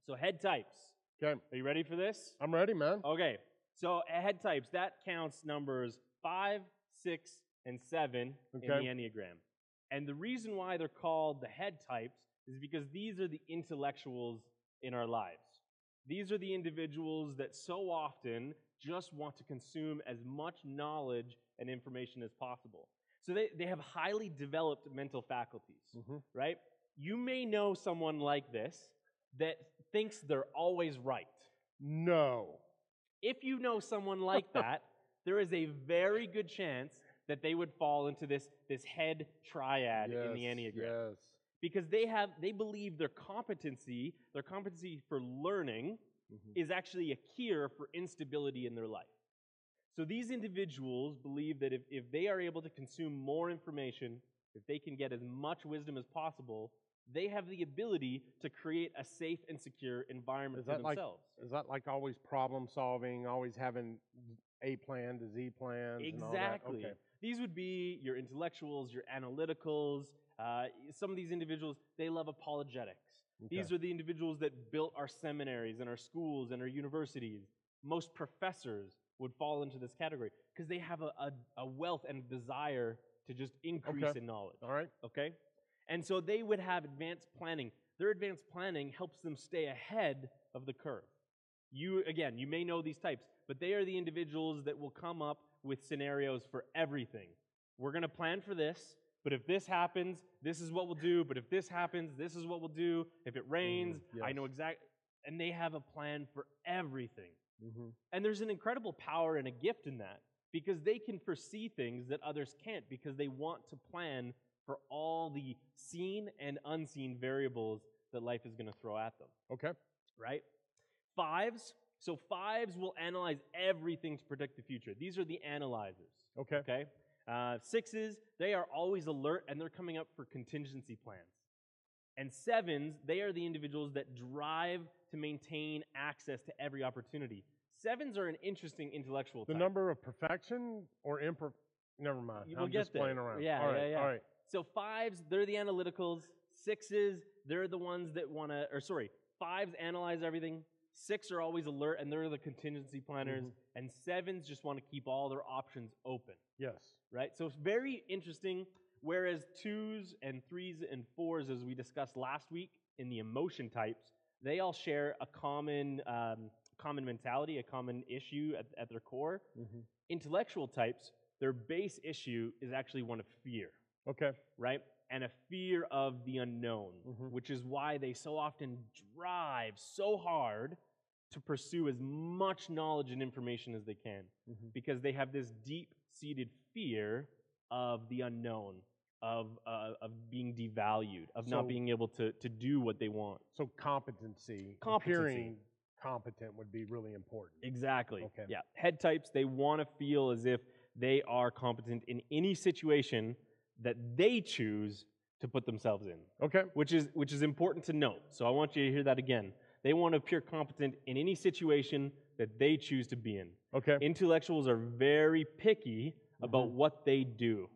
So head types. Okay. Are you ready for this? I'm ready, man. Okay. So head types, that counts numbers 5, 6, and 7 in the Okay. Enneagram. And the reason why they're called the head types is because these are the intellectuals in our lives. These are the individuals that so often just want to consume as much knowledge and information as possible. So they have highly developed mental faculties, right? You may know someone like this that thinks they're always right. No. If you know someone like that, there is a very good chance that they would fall into this head triad in the Enneagram. Yes. Because they believe their competency for learning is actually a cure for instability in their life. So these individuals believe that if they are able to consume more information, if they can get as much wisdom as possible, they have the ability to create a safe and secure environment for themselves. Is that like always problem solving, always having A plan to Z plans? Exactly. And all that? Okay. These would be your intellectuals, your analyticals. Some of these individuals, they love apologetics. Okay. These are the individuals that built our seminaries and our schools and our universities. Most professors would fall into this category because they have a wealth and desire to just increase in knowledge. All right. Okay? And so they would have advanced planning. Their advanced planning helps them stay ahead of the curve. You may know these types, but they are the individuals that will come up with scenarios for everything. We're going to plan for this, but if this happens, this is what we'll do. But if this happens, this is what we'll do. If it rains, I know exactly. And they have a plan for everything. And there's an incredible power and a gift in that because they can foresee things that others can't because they want to plan for all the seen and unseen variables that life is going to throw at them. Okay. Right? Fives. So fives will analyze everything to predict the future. These are the analyzers. Okay. Sixes, they are always alert and they're coming up for contingency plans. And sevens, they are the individuals that drive to maintain access to every opportunity. Sevens are an interesting intellectual type. The number of perfection or never mind. We'll I'm get just there. playing around. Yeah. All right. So fives, they're the analyticals. Sixes, they're the ones that want to, fives analyze everything. Six are always alert, and they're the contingency planners. And sevens just want to keep all their options open. Yes. Right? So it's very interesting, whereas twos and threes and fours, as we discussed last week in the emotion types, they all share a common mentality, a common issue at their core. Intellectual types, their base issue is actually one of fear. Okay. Right? And a fear of the unknown, which is why they so often drive so hard to pursue as much knowledge and information as they can, because they have this deep-seated fear of the unknown, of being devalued, of not being able to do what they want. So competency. Appearing competent would be really important. Exactly. Okay. Yeah. Head types, they want to feel as if they are competent in any situation that they choose to put themselves in. Okay. Which is important to note. So I want you to hear that again. They want to appear competent in any situation that they choose to be in. Okay. Intellectuals are very picky about what they do.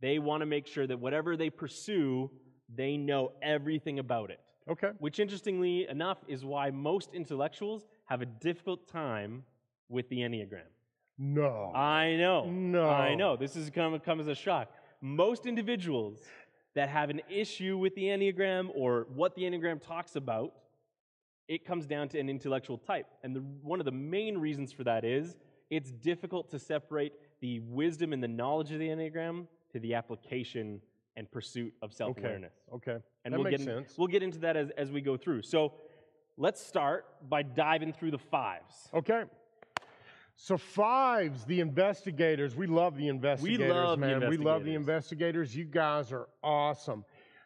They want to make sure that whatever they pursue, they know everything about it. Okay. Which, interestingly enough, is why most intellectuals have a difficult time with the Enneagram. No. I know. No. I know. This has come as a shock. Most individuals that have an issue with the Enneagram or what the Enneagram talks about, it comes down to an intellectual type. And one of the main reasons for that is it's difficult to separate the wisdom and the knowledge of the Enneagram to the application and pursuit of self-awareness. Okay. And that makes sense. We'll get into that as we go through. So let's start by diving through the fives. Okay. So fives, the investigators. We love the investigators, man. We love the investigators. You guys are awesome.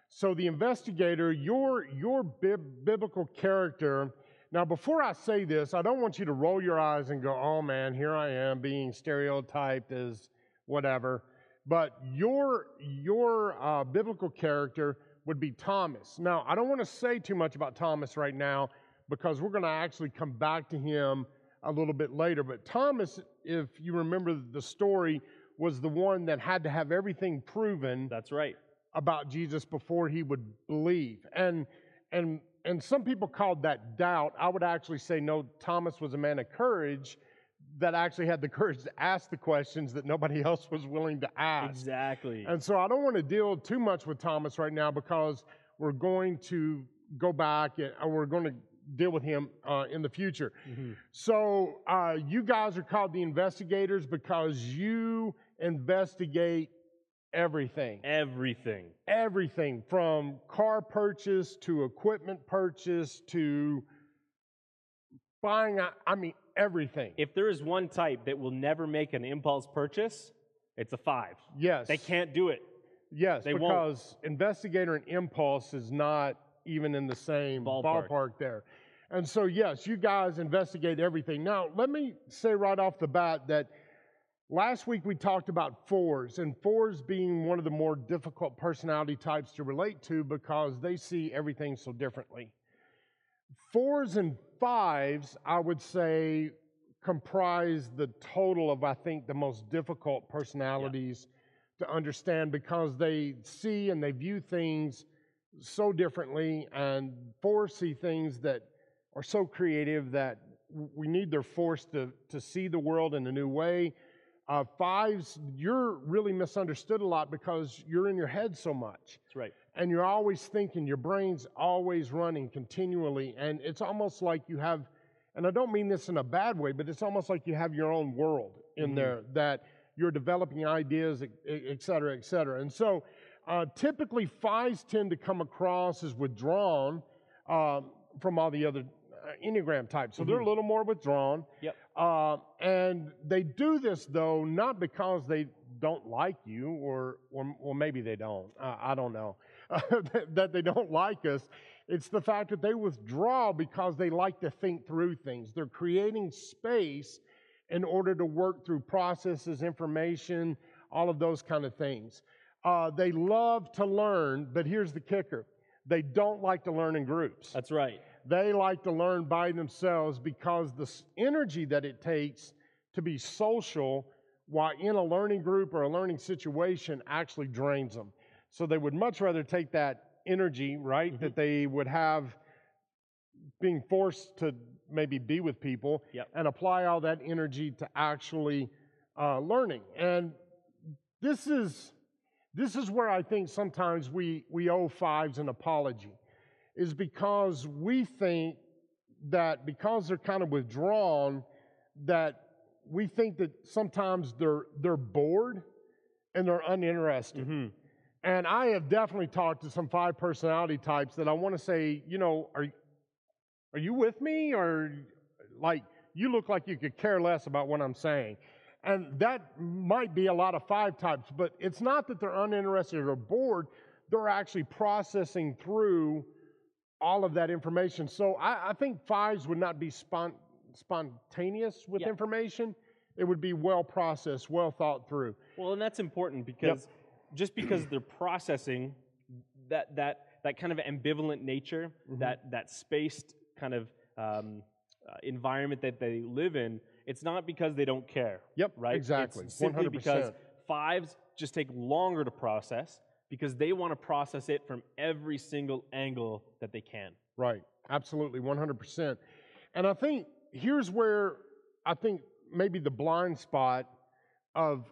So the investigator, your biblical character. Now, before I say this, I don't want you to roll your eyes and go, "Oh man, here I am being stereotyped as whatever." But your biblical character would be Thomas. Now, I don't want to say too much about Thomas right now because we're going to actually come back to him a little bit later. But Thomas, if you remember the story, was the one that had to have everything proven. That's right. About Jesus before he would believe. And some people called that doubt. I would actually say, no, Thomas was a man of courage that actually had the courage to ask the questions that nobody else was willing to ask. Exactly. And so I don't want to deal too much with Thomas right now because we're going to go back and we're going to deal with him in the future. Mm-hmm. So you guys are called the investigators because you investigate everything. Everything from car purchase to equipment purchase to buying, everything. If there is one type that will never make an impulse purchase, it's a 5. Yes. They can't do it. Yes, because investigator and impulse is not even in the same ballpark there. And so, yes, you guys investigate everything. Now, let me say right off the bat that last week we talked about 4s, and 4s being one of the more difficult personality types to relate to because they see everything so differently. 4s and 5s, I would say, comprise the total of, I think, the most difficult personalities to understand because they see and they view things so differently, and 4s see things that are so creative that we need their force to see the world in a new way. 5s, you're really misunderstood a lot because you're in your head so much. That's right. And you're always thinking, your brain's always running continually, and it's almost like you have, and I don't mean this in a bad way, but it's almost like you have your own world in there that you're developing ideas, et cetera, et cetera. And so typically 5s tend to come across as withdrawn from all the other Enneagram types. So they're a little more withdrawn. Yep. And they do this, though, not because they don't like you, or maybe they don't. I don't know. That they don't like us. It's the fact that they withdraw because they like to think through things. They're creating space in order to work through processes, information, all of those kind of things. They love to learn, but here's the kicker. They don't like to learn in groups. That's right. They like to learn by themselves because the energy that it takes to be social while in a learning group or a learning situation actually drains them. So they would much rather take that energy, right, that they would have being forced to maybe be with people and apply all that energy to actually learning. And this is where I think sometimes we owe 5s an apology, is because we think that because they're kind of withdrawn, that we think that sometimes they're bored and they're uninterested. And I have definitely talked to some 5 personality types that I want to say, are you with me? Or like, you look like you could care less about what I'm saying. And that might be a lot of 5 types, but it's not that they're uninterested or bored. They're actually processing through all of that information. So I think 5s would not be spontaneous with information. It would be well processed, well thought through. Well, and that's important because just because they're processing that kind of ambivalent nature, that spaced kind of environment that they live in, it's not because they don't care. Right? Exactly. It's simply 100%. because 5s just take longer to process because they want to process it from every single angle that they can. Right. Absolutely. 100%. And I think here's where I think maybe the blind spot of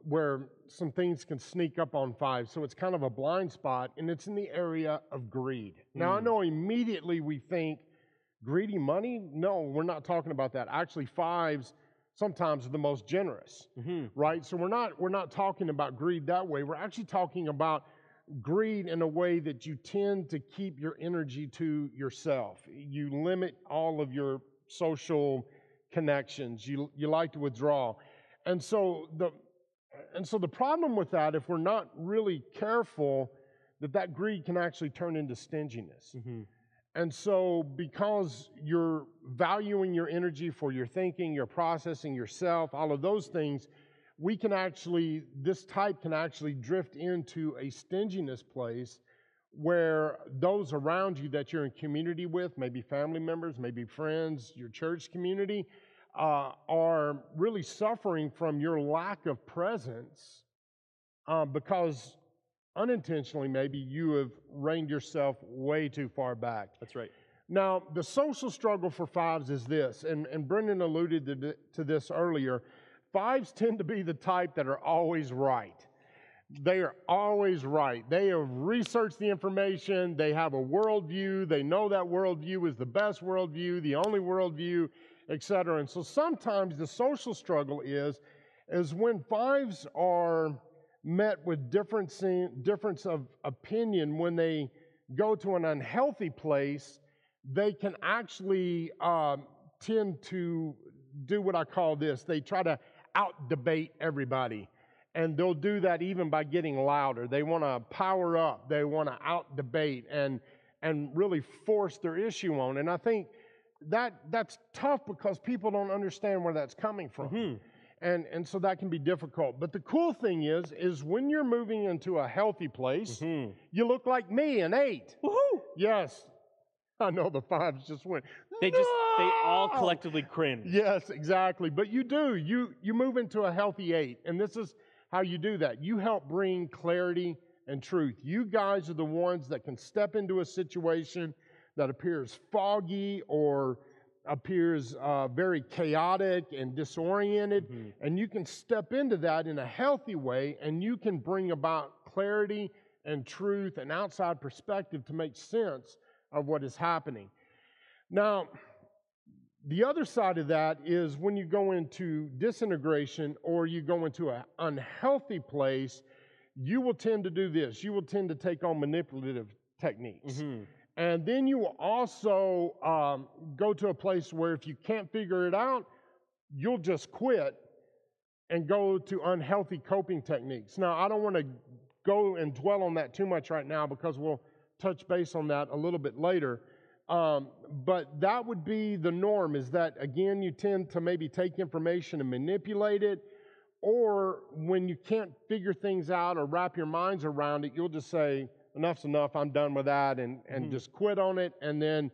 where some things can sneak up on 5. So it's kind of a blind spot, and it's in the area of greed. Now, I know immediately we think, greedy money? No, we're not talking about that. Actually, 5s sometimes are the most generous, right? So we're not talking about greed that way. We're actually talking about greed in a way that you tend to keep your energy to yourself. You limit all of your social connections. You like to withdraw. And so the problem with that, if we're not really careful, that greed can actually turn into stinginess. And so because you're valuing your energy for your thinking, your processing, yourself, all of those things, this type can actually drift into a stinginess place where those around you that you're in community with, maybe family members, maybe friends, your church community, are really suffering from your lack of presence because unintentionally maybe, you have reined yourself way too far back. That's right. Now, the social struggle for fives is this, and Brendan alluded to this earlier. Fives tend to be the type that are always right. They are always right. They have researched the information. They have a worldview. They know that worldview is the best worldview, the only worldview, etc. And so sometimes the social struggle is when fives are met with difference of opinion, when they go to an unhealthy place, they can actually tend to do what I call this. They try to out-debate everybody. And they'll do that even by getting louder. They want to power up. They want to out-debate and really force their issue on. And I think that's tough because people don't understand where that's coming from. Mm-hmm. And so that can be difficult. But the cool thing is when you're moving into a healthy place, mm-hmm. you look like me, an 8. Woohoo! Yes. I know the 5s just went, They all collectively cringe. Yes, exactly. But you do. You move into a healthy 8. And this is how you do that. You help bring clarity and truth. You guys are the ones that can step into a situation that appears foggy or appears very chaotic and disoriented, mm-hmm. and you can step into that in a healthy way, and you can bring about clarity and truth and outside perspective to make sense of what is happening. Now, the other side of that is when you go into disintegration or you go into an unhealthy place, you will tend to do this. You will tend to take on manipulative techniques. Mm-hmm. And then you will also go to a place where if you can't figure it out, you'll just quit and go to unhealthy coping techniques. Now, I don't want to go and dwell on that too much right now because we'll touch base on that a little bit later. But that would be the norm, is that, again, you tend to maybe take information and manipulate it, or when you can't figure things out or wrap your minds around it, you'll just say, enough's enough, I'm done with that, and mm-hmm. just quit on it. And then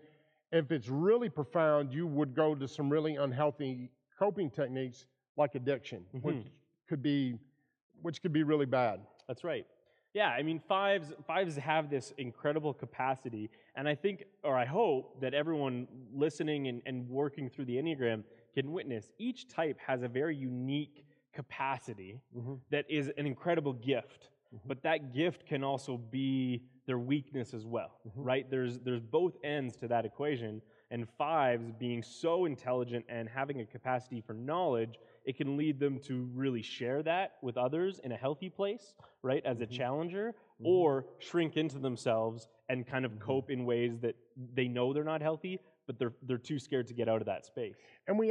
if it's really profound, you would go to some really unhealthy coping techniques like addiction, mm-hmm. which could be really bad. That's right. Yeah, I mean, fives have this incredible capacity, and I think, or I hope, that everyone listening and working through the Enneagram can witness each type has a very unique capacity mm-hmm. that is an incredible gift, mm-hmm. but that gift can also be their weakness as well, mm-hmm. right? There's both ends to that equation, and fives being so intelligent and having a capacity for knowledge, it can lead them to really share that with others in a healthy place, right, as a challenger, mm-hmm. or shrink into themselves and kind of mm-hmm. cope in ways that they know they're not healthy, but they're too scared to get out of that space. And we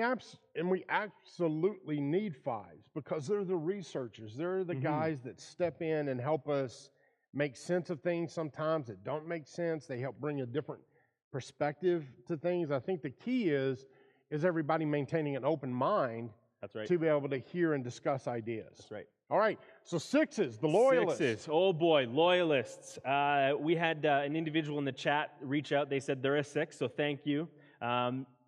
absolutely need fives because they're the researchers. They're the mm-hmm. guys that step in and help us make sense of things sometimes that don't make sense. They help bring a different perspective to things. I think the key is everybody maintaining an open mind. That's right. To be able to hear and discuss ideas. That's right. All right. So 6s, the loyalists. 6s. Oh boy, loyalists. We had an individual in the chat reach out. They said they're a 6, so thank you.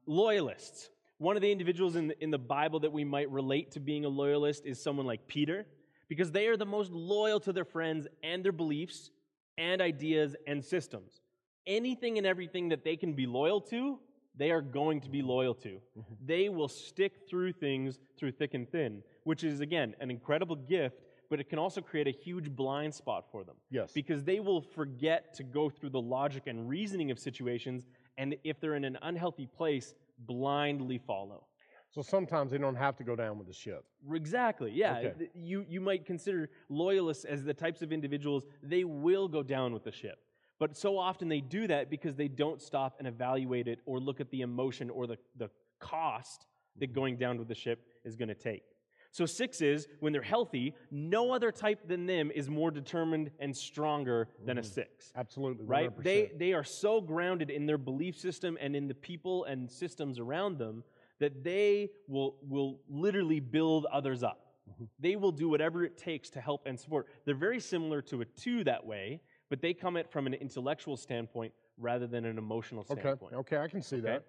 Loyalists. One of the individuals in the Bible that we might relate to being a loyalist is someone like Peter, because they are the most loyal to their friends and their beliefs and ideas and systems. Anything and everything that they can be loyal to, they are going to be loyal to. Mm-hmm. They will stick through things through thick and thin, which is, again, an incredible gift, but it can also create a huge blind spot for them. Yes. Because they will forget to go through the logic and reasoning of situations, and if they're in an unhealthy place, blindly follow. So sometimes they don't have to go down with the ship. Exactly, yeah. Okay. You might consider loyalists as the types of individuals, they will go down with the ship. But so often they do that because they don't stop and evaluate it or look at the emotion or the cost that going down with the ship is going to take. So 6s, when they're healthy, no other type than them is more determined and stronger than a 6. Absolutely, 100%. Right? They are so grounded in their belief system and in the people and systems around them that they will literally build others up. Mm-hmm. They will do whatever it takes to help and support. They're very similar to a 2 that way, but they come at from an intellectual standpoint rather than an emotional standpoint. Okay, I can see that.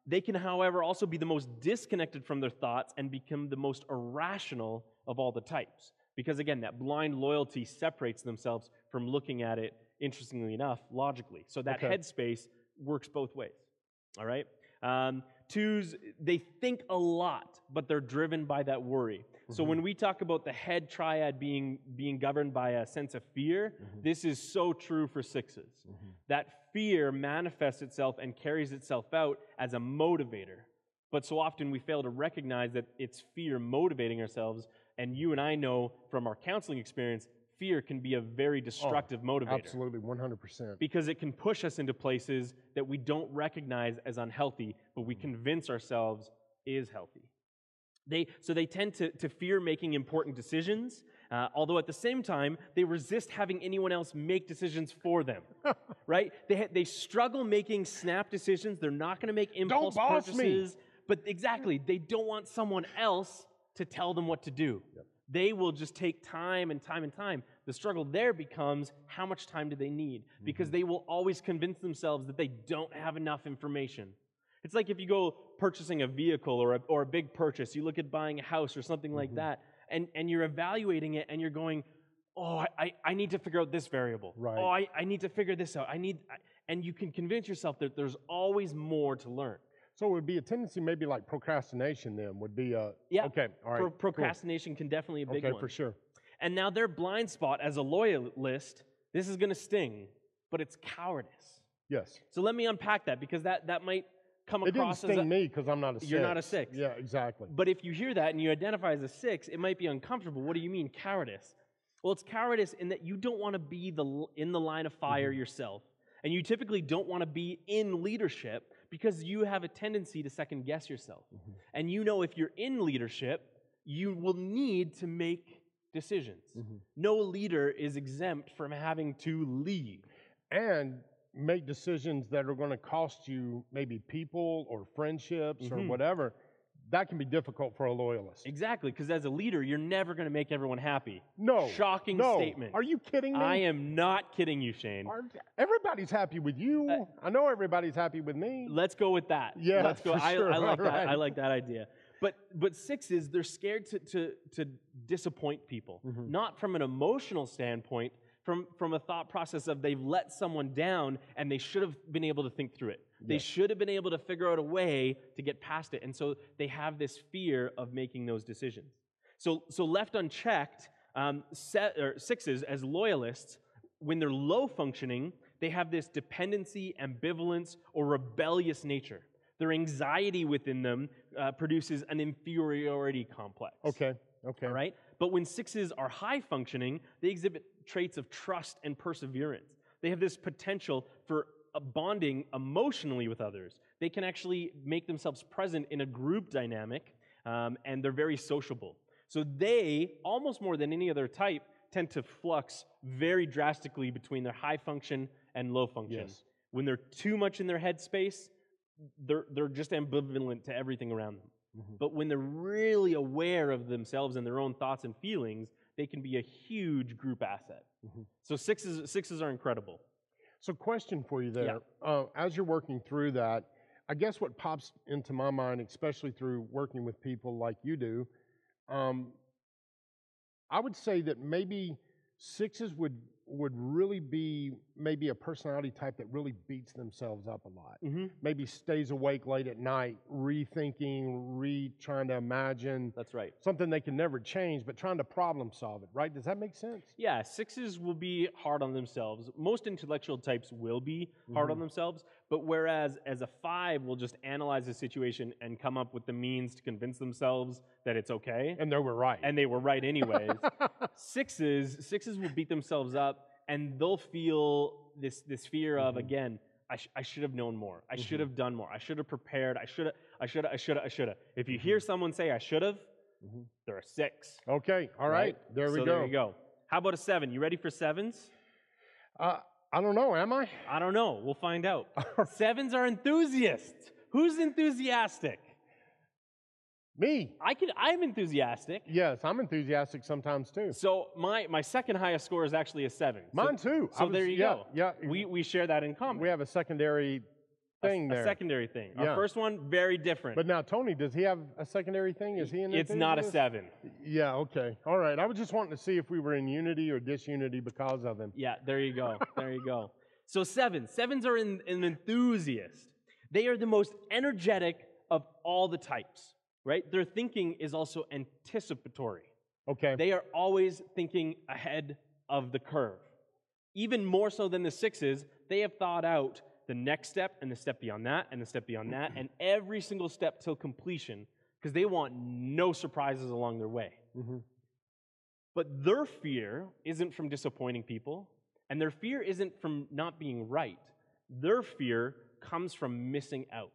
They can, however, also be the most disconnected from their thoughts and become the most irrational of all the types. Because again, that blind loyalty separates themselves from looking at it, interestingly enough, logically. So that headspace works both ways. All right? Twos, they think a lot, but they're driven by that worry. So when we talk about the head triad being governed by a sense of fear, this is so true for sixes. That fear manifests itself and carries itself out as a motivator. But so often we fail to recognize that it's fear motivating ourselves. And you and I know from our counseling experience, fear can be a very destructive motivator. Absolutely, 100%. Because it can push us into places that we don't recognize as unhealthy, but we convince ourselves is healthy. So they tend to fear making important decisions, although at the same time, they resist having anyone else make decisions for them, right? They struggle making snap decisions. They're not going to make impulse purchases. But exactly, they don't want someone else to tell them what to do. Yep. They will just take time and time and time. The struggle there becomes how much time do they need? Because they will always convince themselves that they don't have enough information. It's like if you go purchasing a vehicle or a big purchase, you look at buying a house or something like that, and you're evaluating it and you're going, oh, I need to figure out this variable. Right. Oh, I need to figure this out. And you can convince yourself that there's always more to learn. So it would be a tendency maybe like procrastination then would be a... Yeah, okay, all right, procrastination can definitely be a big one. Okay, for sure. And now their blind spot as a loyalist, this is going to sting, but it's cowardice. Yes. So let me unpack that because that might come across as... It didn't sting me because I'm not a 6. You're not a 6. Yeah, exactly. But if you hear that and you identify as a 6, it might be uncomfortable. What do you mean, cowardice? Well, it's cowardice in that you don't want to be in the line of fire yourself. And you typically don't want to be in leadership because you have a tendency to second guess yourself. And you know if you're in leadership, you will need to make decisions. No leader is exempt from having to lead. And make decisions that are going to cost you maybe people or friendships or whatever. That can be difficult for a loyalist. Exactly, because as a leader, you're never going to make everyone happy. No. Shocking statement. Are you kidding me? I am not kidding you, Shane. Everybody's happy with you. I know everybody's happy with me. Let's go with that. Yeah, let's go. For sure. I like that. Right. I like that idea. But sixes, they're scared to disappoint people, not from an emotional standpoint, from a thought process of they've let someone down and they should have been able to think through it. They should have been able to figure out a way to get past it. And so they have this fear of making those decisions. So left unchecked, sixes as loyalists, when they're low functioning, they have this dependency, ambivalence, or rebellious nature. Their anxiety within them produces an inferiority complex. Okay. All right? But when sixes are high functioning, they exhibit traits of trust and perseverance. They have this potential for bonding emotionally with others. They can actually make themselves present in a group dynamic, and they're very sociable. So they, almost more than any other type, tend to flux very drastically between their high function and low function. Yes. When they're too much in their headspace, they're just ambivalent to everything around them. But when they're really aware of themselves and their own thoughts and feelings, they can be a huge group asset. So sixes are incredible. So question for you there. As you're working through that, I guess what pops into my mind, especially through working with people like you do, I would say that maybe sixes would really be maybe a personality type that really beats themselves up a lot. Maybe stays awake late at night, rethinking, trying to imagine. That's right. Something they can never change, but trying to problem solve it, right? Does that make sense? Yeah, sixes will be hard on themselves. Most intellectual types will be hard on themselves, but whereas as a 5 will just analyze the situation and come up with the means to convince themselves that it's okay. And they were right. And they were right anyways. Sixes will beat themselves up, and they'll feel this fear of, again, I should have known more. I should have done more. I should have prepared. I should have. If you hear someone say I should have, they're a 6. Okay, all right. There we go. There you go. How about a 7? You ready for 7s? I don't know, am I? I don't know. We'll find out. 7s are enthusiasts. Who's enthusiastic? Me. I'm enthusiastic. Yes, I'm enthusiastic sometimes too. So my second highest score is actually a 7. Mine too. So there you go. Yeah. We share that in common. We have a secondary thing there. A secondary thing. Yeah. Our first one, very different. But now, Tony, does he have a secondary thing? Is he in It's not a 7. Yeah, okay. All right. I was just wanting to see if we were in unity or disunity because of him. Yeah, there you go. There you go. So sevens are an enthusiast. They are the most energetic of all the types, right? Their thinking is also anticipatory. Okay. They are always thinking ahead of the curve. Even more so than the 6s, they have thought out the next step and the step beyond that and the step beyond that and every single step till completion because they want no surprises along their way. Mm-hmm. But their fear isn't from disappointing people, and their fear isn't from not being right. Their fear comes from missing out.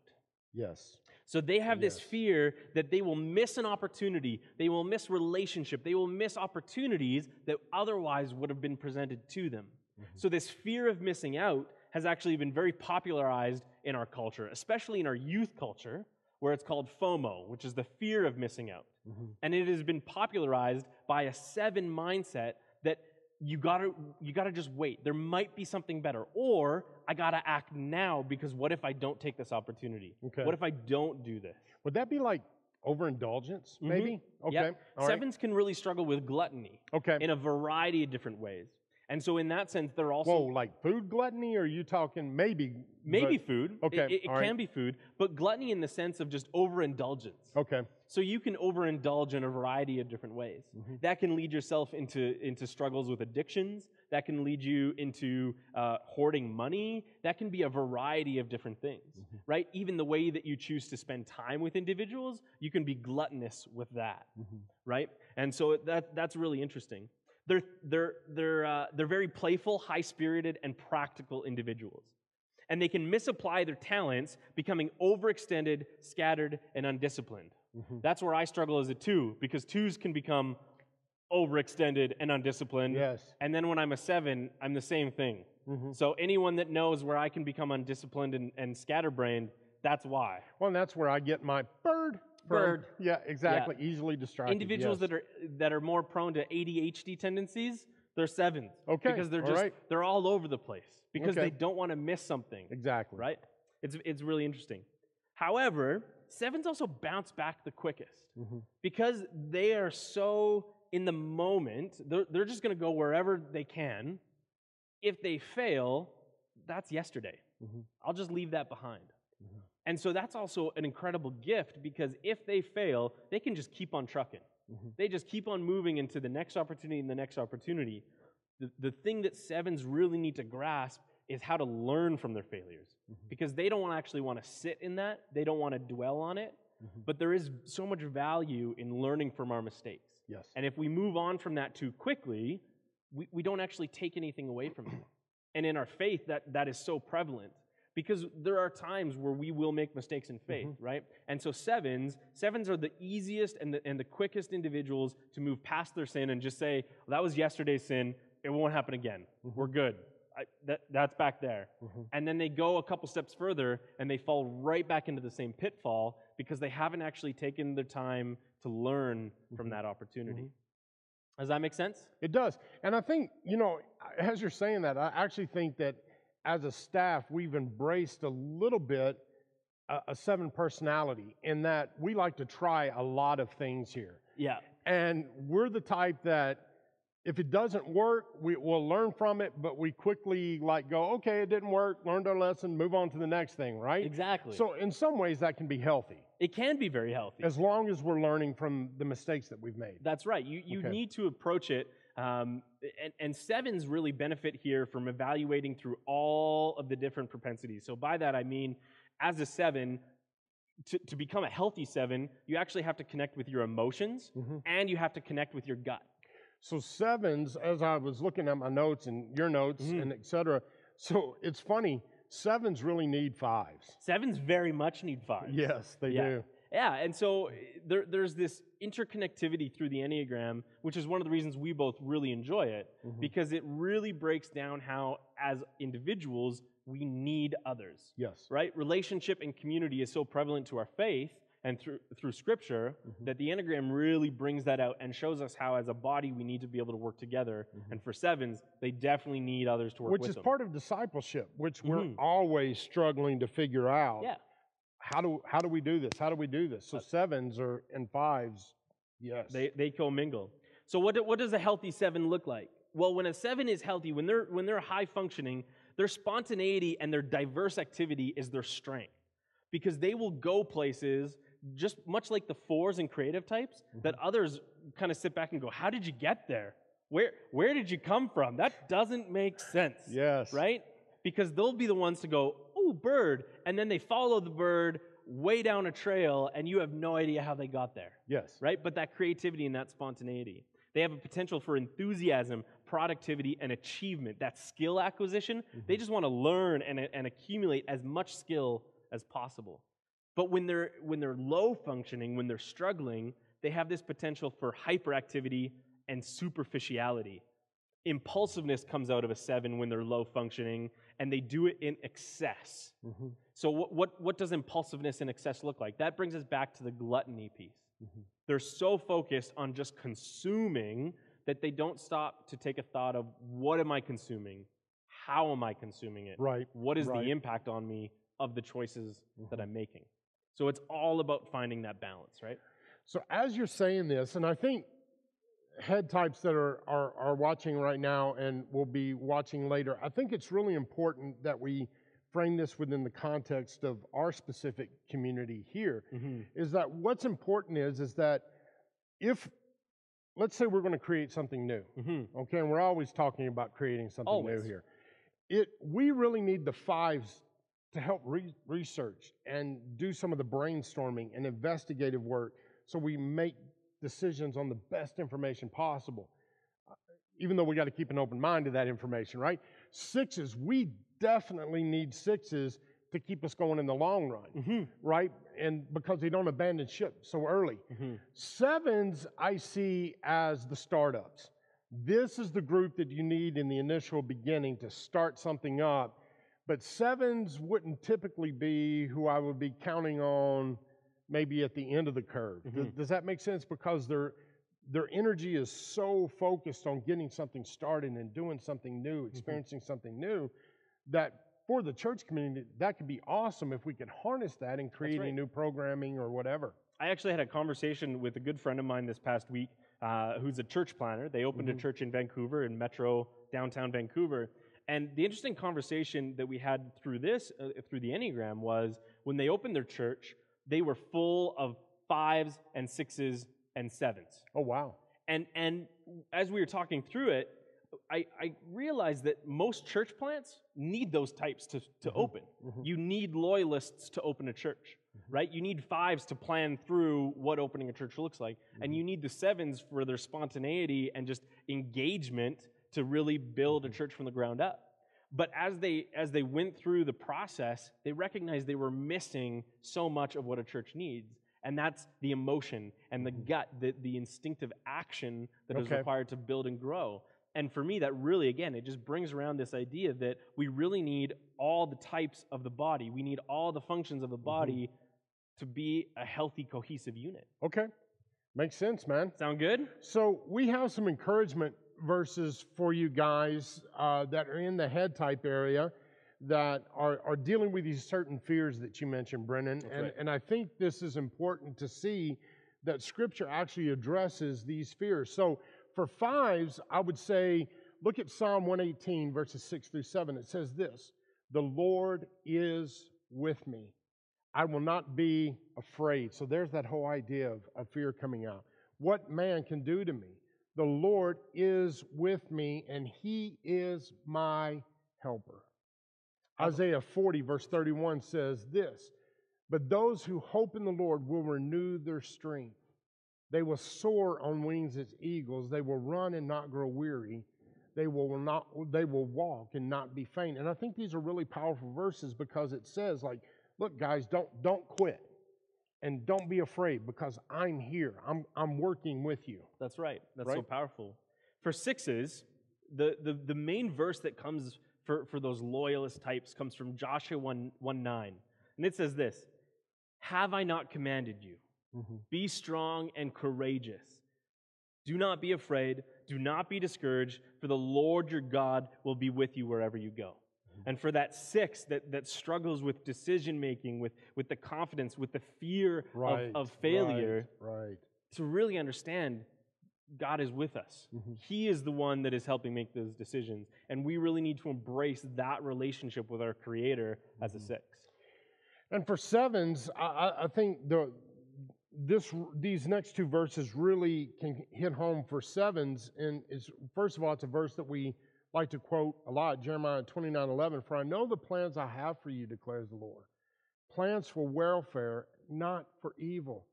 Yes. So they have this fear that they will miss an opportunity, they will miss relationship, they will miss opportunities that otherwise would have been presented to them. Mm-hmm. So this fear of missing out has actually been very popularized in our culture, especially in our youth culture, where it's called FOMO, which is the fear of missing out. Mm-hmm. And it has been popularized by a 7 mindset that you gotta just wait. There might be something better. Or I gotta act now because what if I don't take this opportunity? Okay. What if I don't do this? Would that be like overindulgence, maybe? Okay. Yep. Sevens can really struggle with gluttony in a variety of different ways. And so in that sense, they're also... Whoa, like food gluttony, or are you talking maybe... Maybe food. Okay. It can be food, but gluttony in the sense of just overindulgence. Okay. So you can overindulge in a variety of different ways. Mm-hmm. That can lead yourself into struggles with addictions. That can lead you into hoarding money. That can be a variety of different things, right? Even the way that you choose to spend time with individuals, you can be gluttonous with that, right? And so that's really interesting. They're very playful, high-spirited, and practical individuals. And they can misapply their talents, becoming overextended, scattered, and undisciplined. Mm-hmm. That's where I struggle as a 2, because 2s can become overextended and undisciplined. Yes. And then when I'm a 7, I'm the same thing. Mm-hmm. So anyone that knows where I can become undisciplined and scatterbrained, that's why. Well, and that's where I get my bird. Yeah, exactly. Yeah. Easily distracted. Individuals that are more prone to ADHD tendencies, they're 7s. Okay. Because they're all over the place. Because they don't want to miss something. Exactly. Right? It's really interesting. However, 7s also bounce back the quickest. Mm-hmm. Because they are so in the moment, they're just going to go wherever they can. If they fail, that's yesterday. Mm-hmm. I'll just leave that behind. Mm-hmm. And so that's also an incredible gift, because if they fail, they can just keep on trucking. Mm-hmm. They just keep on moving into the next opportunity and the next opportunity. The thing that 7s really need to grasp is how to learn from their failures, because they don't actually want to sit in that. They don't want to dwell on it, but there is so much value in learning from our mistakes. Yes. And if we move on from that too quickly, we don't actually take anything away from it. And in our faith, that is so prevalent, because there are times where we will make mistakes in faith, right? And so 7s are the easiest and the quickest individuals to move past their sin and just say, well, that was yesterday's sin. It won't happen again. We're good. That's back there. And then they go a couple steps further and they fall right back into the same pitfall because they haven't actually taken the time to learn from that opportunity. Does that make sense? It does. And I think, as you're saying that, I actually think that as a staff, we've embraced a little bit a 7 personality in that we like to try a lot of things here. Yeah. And we're the type that if it doesn't work, we'll learn from it, but we quickly go, okay, it didn't work, learned our lesson, move on to the next thing, right? Exactly. So in some ways that can be healthy. It can be very healthy. As long as we're learning from the mistakes that we've made. That's right. You need to approach it, and 7s really benefit here from evaluating through all of the different propensities. So by that I mean, as a 7, to become a healthy 7, you actually have to connect with your emotions, and you have to connect with your gut. So 7s, as I was looking at my notes and your notes and et cetera, so it's funny, 7s really need 5s. 7s very much need 5s. Yes, they do. Yeah, and so there's this interconnectivity through the Enneagram, which is one of the reasons we both really enjoy it, because it really breaks down how, as individuals, we need others. Yes. Right? Relationship and community is so prevalent to our faith and through Scripture, that the Enneagram really brings that out and shows us how, as a body, we need to be able to work together. And for 7s, they definitely need others to work with them. Which is part of discipleship, which we're always struggling to figure out. Yeah. How do we do this? How do we do this? So 7s and 5s, yes. They commingle. So what does a healthy 7 look like? Well, when a 7 is healthy, when they're high functioning, their spontaneity and their diverse activity is their strength. Because they will go places, just much like the 4s and creative types, that others kind of sit back and go, how did you get there? Where did you come from? That doesn't make sense. Yes. Right? Because they'll be the ones to go, oh, bird, and then they follow the bird way down a trail, and you have no idea how they got there. Yes. Right? But that creativity and that spontaneity. They have a potential for enthusiasm, productivity, and achievement, that skill acquisition. They just want to learn and accumulate as much skill as possible. But when they're low functioning, when they're struggling, they have this potential for hyperactivity and superficiality. Impulsiveness comes out of a 7 when they're low functioning, and they do it in excess. So what does impulsiveness in excess look like? That brings us back to the gluttony piece. They're so focused on just consuming that they don't stop to take a thought of, what am I consuming? How am I consuming it? Right. What is the impact on me of the choices that I'm making? So it's all about finding that balance, right? So as you're saying this, and I think head types that are watching right now and will be watching later, I think it's really important that we frame this within the context of our specific community here, is that what's important is that if, let's say we're going to create something new, okay, and we're always talking about creating something new here. We really need the 5s to help research and do some of the brainstorming and investigative work so we make decisions on the best information possible, even though we got to keep an open mind to that information, right? 6s, we definitely need 6s to keep us going in the long run, right? And because they don't abandon ship so early. 7s, I see as the startups. This is the group that you need in the initial beginning to start something up. But 7s wouldn't typically be who I would be counting on maybe at the end of the curve. Does that make sense? Because their energy is so focused on getting something started and doing something new, experiencing something new, that for the church community, that could be awesome if we could harness that in creating new programming or whatever. I actually had a conversation with a good friend of mine this past week who's a church planner. They opened a church in Vancouver, in Metro, downtown Vancouver. And the interesting conversation that we had through this, through the Enneagram, was when they opened their church, they were full of 5s and 6s and 7s. Oh, wow. And as we were talking through it, I realized that most church plants need those types to open. You need loyalists to open a church, right? You need 5s to plan through what opening a church looks like. And you need the 7s for their spontaneity and just engagement to really build a church from the ground up. But as they went through the process, they recognized they were missing so much of what a church needs. And that's the emotion and the gut, the instinctive action that is required to build and grow. And for me, that really, again, it just brings around this idea that we really need all the types of the body. We need all the functions of the body to be a healthy, cohesive unit. Okay. Makes sense, man. Sound good? So we have some encouragement verses for you guys that are in the head type area that are dealing with these certain fears that you mentioned, Brennan. And I think this is important to see that Scripture actually addresses these fears. So for 5s, I would say, look at Psalm 118, verses 6 through 7. It says this: "The Lord is with me. I will not be afraid." So there's that whole idea of fear coming out. What man can do to me? The Lord is with me, and He is my helper. Isaiah 40, verse 31 says this: "But those who hope in the Lord will renew their strength. They will soar on wings as eagles. They will run and not grow weary. They will walk and not be faint." And I think these are really powerful verses because it says, like, look, guys, don't quit. And don't be afraid because I'm here. I'm working with you. That's right. That's so powerful. For 6s, the main verse that comes for those loyalist types comes from Joshua 1:9. And it says this: Have I not commanded you? Be strong and courageous. Do not be afraid. Do not be discouraged, for the Lord your God will be with you wherever you go. And for that 6 that struggles with decision-making, with the confidence, with the fear of failure, to really understand God is with us. He is the one that is helping make those decisions. And we really need to embrace that relationship with our Creator as a 6. And for 7s, I think these next 2 verses really can hit home for 7s. And first of all, it's a verse that we like to quote a lot, Jeremiah 29:11. For I know the plans I have for you, declares the Lord. Plans for welfare, not for evil,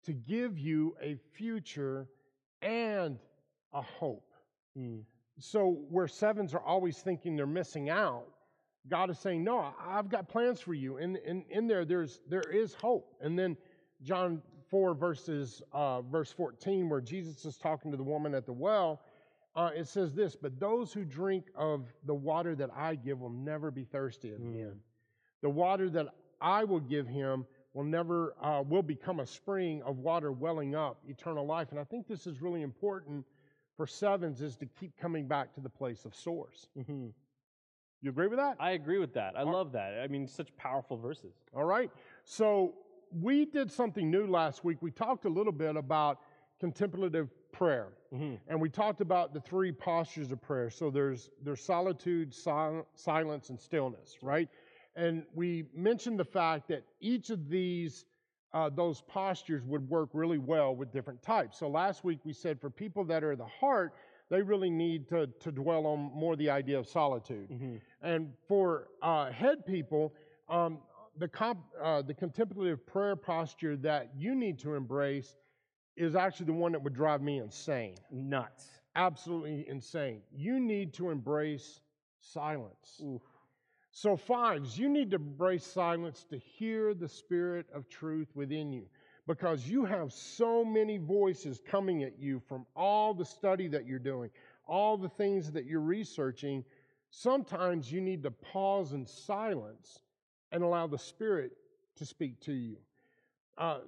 to give you a future and a hope. So where 7s are always thinking they're missing out, God is saying, no, I've got plans for you. And in there is hope. And then John 4, verse 14, where Jesus is talking to the woman at the well, it says this, but those who drink of the water that I give will never be thirsty again. The water that I will give him will become a spring of water welling up eternal life. And I think this is really important for 7s, is to keep coming back to the place of source. You agree with that? I agree with that. I love that. I mean, such powerful verses. All right. So we did something new last week. We talked a little bit about contemplative prayer. And we talked about the 3 postures of prayer. So there's solitude, silence, and stillness, right? And we mentioned the fact that each of those postures would work really well with different types. So last week we said for people that are the heart, they really need to dwell on more the idea of solitude. And for head people, the contemplative prayer posture that you need to embrace is actually the one that would drive me insane. Nuts. Absolutely insane. You need to embrace silence. So 5s, you need to embrace silence to hear the Spirit of truth within you, because you have so many voices coming at you from all the study that you're doing, all the things that you're researching. Sometimes you need to pause in silence and allow the Spirit to speak to you.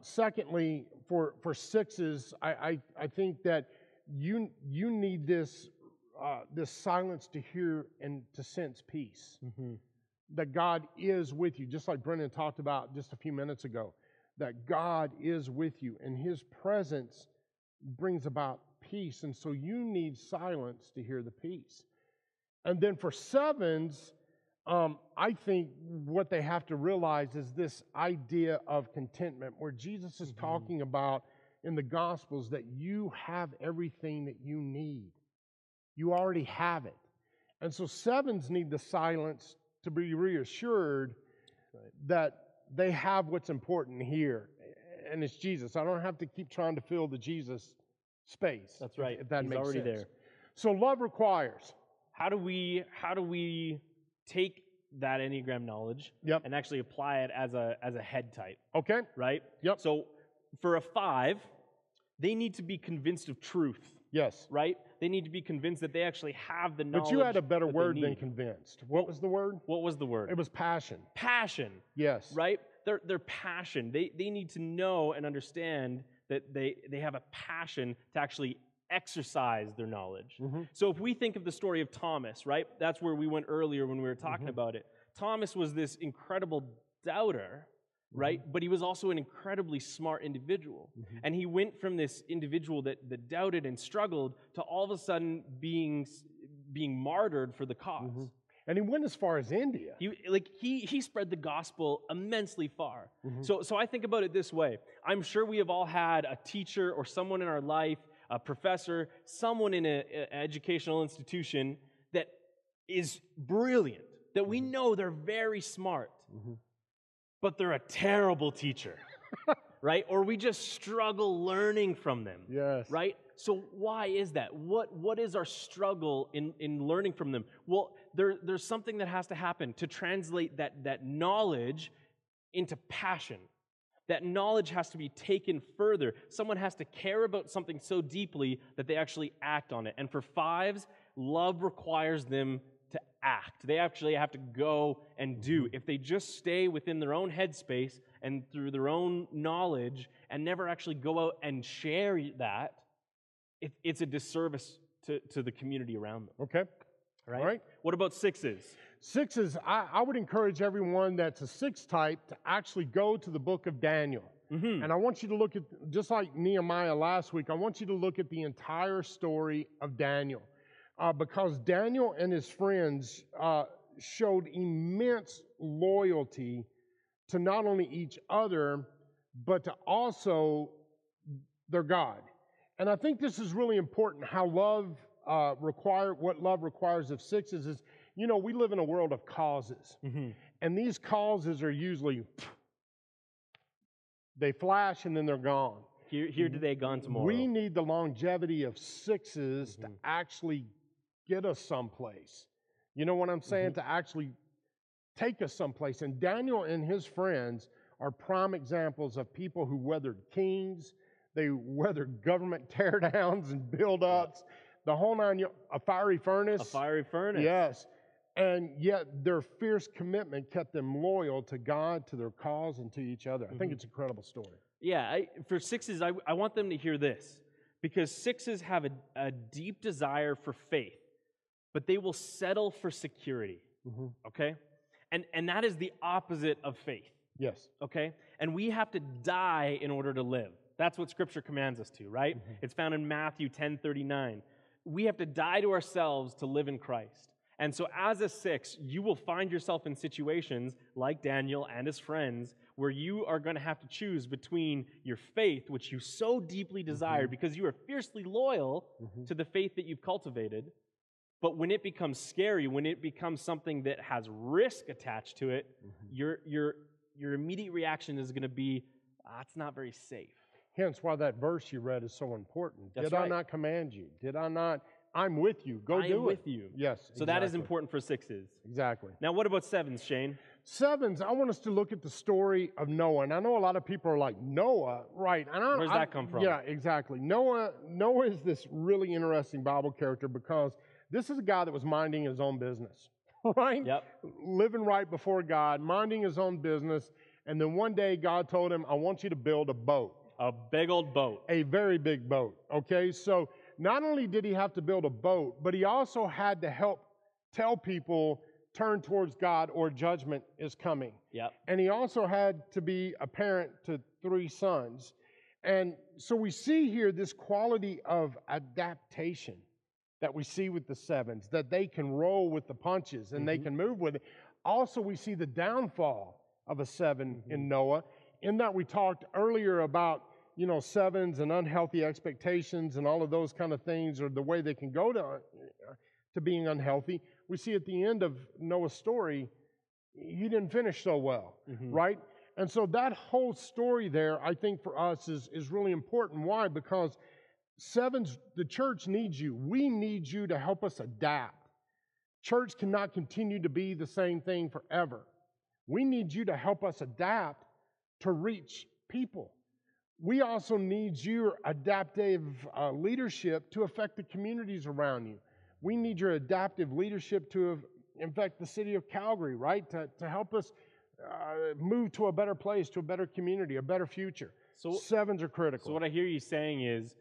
Secondly, for 6s, I think that you need this silence to hear and to sense peace. That God is with you, just like Brendan talked about just a few minutes ago. That God is with you, and His presence brings about peace. And so you need silence to hear the peace. And then for 7s, I think what they have to realize is this idea of contentment, where Jesus is talking about in the Gospels that you have everything that you need. You already have it. And so 7s need the silence to be reassured that they have what's important here, and it's Jesus. I don't have to keep trying to fill the Jesus space. That's right. If that He's makes already sense. there. So love requires. How do we take that Enneagram knowledge and actually apply it as a head type? Okay. Right? Yep. So for a 5, they need to be convinced of truth. Yes. Right? They need to be convinced that they actually have the knowledge. But you had a better word than convinced. What was the word? What was the word? It was passion. Passion. Yes. Right? Their passion. They need to know and understand that they have a passion to actually exercise their knowledge. So if we think of the story of Thomas, right? That's where we went earlier when we were talking about it. Thomas was this incredible doubter, right? But he was also an incredibly smart individual. And he went from this individual that doubted and struggled to all of a sudden being martyred for the cause. And he went as far as India. He spread the gospel immensely far. So I think about it this way. I'm sure we have all had a teacher or someone in our life, a professor, someone in an educational institution that is brilliant, that we know they're very smart, but they're a terrible teacher, right? Or we just struggle learning from them, right? So why is that? What is our struggle in learning from them? Well, there's something that has to happen to translate that knowledge into passion. That knowledge has to be taken further. Someone has to care about something so deeply that they actually act on it. And for 5s, love requires them to act. They actually have to go and do. If they just stay within their own headspace and through their own knowledge and never actually go out and share that, it's a disservice to the community around them. Okay. Right? All right. What about sixes? Sixes, I would encourage everyone that's a six type to actually go to the book of Daniel. Mm-hmm. And I want you to look at, just like Nehemiah last week, I want you to look at the entire story of Daniel. Because Daniel and his friends showed immense loyalty to not only each other, but to also their God. And I think this is really important, how what love requires of sixes is, we live in a world of causes. Mm-hmm. And these causes are usually, they flash and then they're gone. Here today, gone tomorrow. We need the longevity of sixes to actually get us someplace. You know what I'm saying? To actually take us someplace. And Daniel and his friends are prime examples of people who weathered kings, they weathered government teardowns and build-ups, the whole nine, a fiery furnace. A fiery furnace. Yes. And yet their fierce commitment kept them loyal to God, to their cause, and to each other. I think it's an incredible story. Yeah, for sixes, I want them to hear this, because sixes have a deep desire for faith, but they will settle for security, okay? And that is the opposite of faith. Yes. Okay? And we have to die in order to live. That's what Scripture commands us to, right? It's found in Matthew 10:39. We have to die to ourselves to live in Christ. And so as a six, you will find yourself in situations like Daniel and his friends where you are going to have to choose between your faith, which you so deeply desire because you are fiercely loyal to the faith that you've cultivated. But when it becomes scary, when it becomes something that has risk attached to it, your immediate reaction is going to be, it's not very safe. Hence why that verse you read is so important. That's Did right. I not command you? Did I not? I'm with you. Go do it. I am with you. Yes. So that is important for sixes. Exactly. Now, what about sevens, Shane? Sevens, I want us to look at the story of Noah. And I know a lot of people are like, Noah, right. Where's that come from? Yeah, exactly. Noah is this really interesting Bible character because this is a guy that was minding his own business, right? Yep. Living right before God, minding his own business. And then one day God told him, I want you to build a boat. A big old boat. A very big boat, okay? So not only did he have to build a boat, but he also had to help tell people, turn towards God or judgment is coming. Yep. And he also had to be a parent to 3 sons. And so we see here this quality of adaptation that we see with the sevens, that they can roll with the punches and they can move with it. Also, we see the downfall of a seven in Noah, in that we talked earlier about, sevens and unhealthy expectations and all of those kind of things, or the way they can go to being unhealthy. We see at the end of Noah's story, he didn't finish so well, right? And so that whole story there, I think for us is really important. Why? Because sevens, the church needs you. We need you to help us adapt. Church cannot continue to be the same thing forever. We need you to help us adapt to reach people. We also need your adaptive leadership to affect the communities around you. We need your adaptive leadership to affect the city of Calgary, right? To help us move to a better place, to a better community, a better future. So sevens are critical. So what I hear you saying is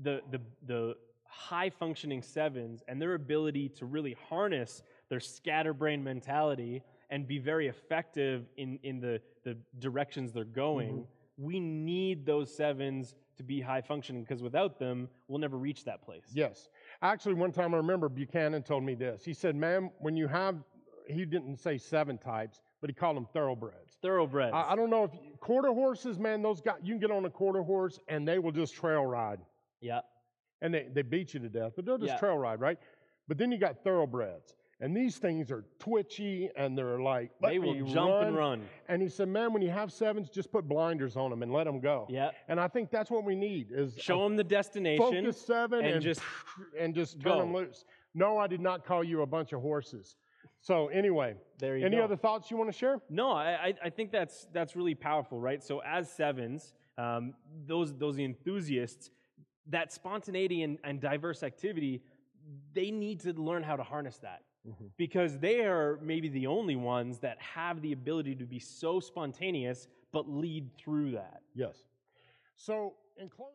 the high-functioning sevens and their ability to really harness their scatterbrain mentality and be very effective in the directions they're going, we need those sevens to be high-functioning, because without them, we'll never reach that place. Yes. Actually, one time I remember Buchanan told me this. He said, man, when you have, he didn't say 7 types, but he called them thoroughbreds. Thoroughbreds. I don't know if, quarter horses, man, those guys, you can get on a quarter horse and they will just trail ride. Yeah. And they beat you to death, but they'll just trail ride, right? But then you got thoroughbreds. And these things are twitchy, and they're like, they will jump and run. And he said, man, when you have sevens, just put blinders on them and let them go. Yeah. And I think that's what we need is show them the destination. Focus 7 and just turn them loose. No, I did not call you a bunch of horses. So anyway, there you any go. other thoughts you want to share? No, I think that's really powerful, right? So as sevens, those enthusiasts, that spontaneity and diverse activity, they need to learn how to harness that. because they are maybe the only ones that have the ability to be so spontaneous but lead through that. Yes. So, in closing,